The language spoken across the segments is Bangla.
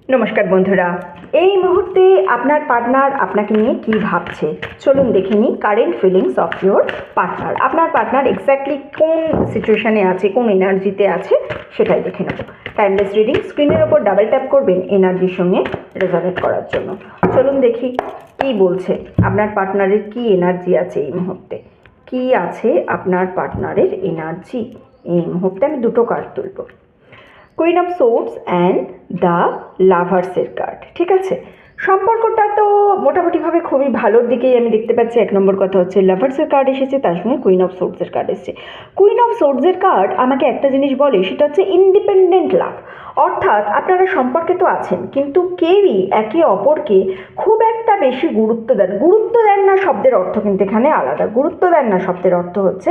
নমস্কার বন্ধুরা, এই মুহূর্তে আপনার পার্টনার আপনাকে নিয়ে কী ভাবছে চলুন দেখে নিই। Current feelings of your partner. আপনার পার্টনার এক্স্যাক্টলি কোন সিচুয়েশানে আছে, কোন এনার্জিতে আছে সেটাই দেখে নেব। টাইমলেস রিডিং, স্ক্রিনের ওপর ডাবল ট্যাপ করবেন এনার্জির সঙ্গে রেজোনেট করার জন্য। চলুন দেখি কী বলছে আপনার পার্টনারের, কী এনার্জি আছে এই মুহূর্তে, কী আছে আপনার পার্টনারের এনার্জি এই মুহূর্তে। আমি দুটো কার্ড তুলব, queen of swords and the লাভার্সের কার্ড। ঠিক আছে, সম্পর্কটা তো মোটামুটিভাবে খুবই ভালোর দিকেই আমি দেখতে পাচ্ছি। এক নম্বর কথা হচ্ছে লাভার্সের কার্ড এসেছে, তার সঙ্গে কুইন অফ সোর্ডসের কার্ড এসেছে। কুইন অফ সোর্ডসের কার্ড আমাকে একটা জিনিস বলে, সেটা হচ্ছে ইন্ডিপেন্ডেন্ট লাভ। অর্থাৎ আপনারা সম্পর্কে তো আছেন, কিন্তু কেউই একে অপরকে খুব একটা বেশি গুরুত্ব দেন না শব্দের অর্থ কিন্তু এখানে আলাদা। গুরুত্ব দেন না শব্দের অর্থ হচ্ছে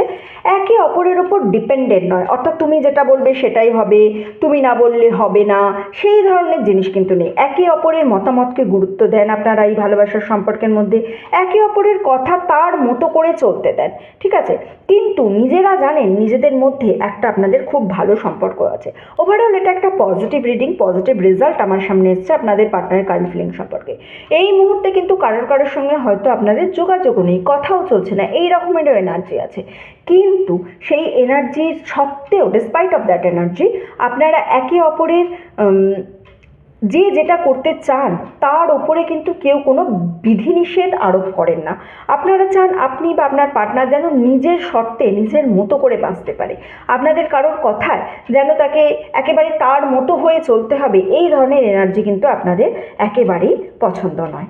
একে অপরের ওপর ডিপেন্ডেন্ট নয়। অর্থাৎ তুমি যেটা বলবে সেটাই হবে, তুমি না বললে হবে না, সেই ধরনের জিনিস কিন্তু নেই। একে অপরের মতামতকে গুরুত্ব দেন আপনারা এই ভালোবাসার সম্পর্কের মধ্যে, একে অপরের কথা তার মতো করে চলতে দেন। ঠিক আছে, কিন্তু নিজেরা জানেন নিজেদের মধ্যে একটা আপনাদের খুব ভালো সম্পর্ক আছে। ওভারঅল এটা একটা পজিটিভ রিডিং, পজিটিভ রেজাল্ট আমার সামনে এসছে আপনাদের পার্টনারের কারেন্ট ফিলিং সম্পর্কে। এই মুহূর্তে কিন্তু কারোর সঙ্গে হয়তো আপনাদের যোগাযোগও নেই, কথাও চলছে না, এই রকমেরও এনার্জি আছে। কিন্তু সেই এনার্জির সত্ত্বেও, ডিসপাইট অফ দ্যাট এনার্জি, আপনারা একে অপরের যে যেটা করতে চান তার ওপরে কিন্তু কেউ কোনো বিধিনিষেধ আরোপ করেন না। আপনারা চান আপনি বা আপনার পার্টনার যেন নিজের শর্তে নিজের মতো করে বাঁচতে পারে। আপনাদের কারোর কথায় যেন তাকে একেবারে তার মতো হয়ে চলতে হবে, এই ধরনের এনার্জি কিন্তু আপনাদের একেবারেই পছন্দ নয়।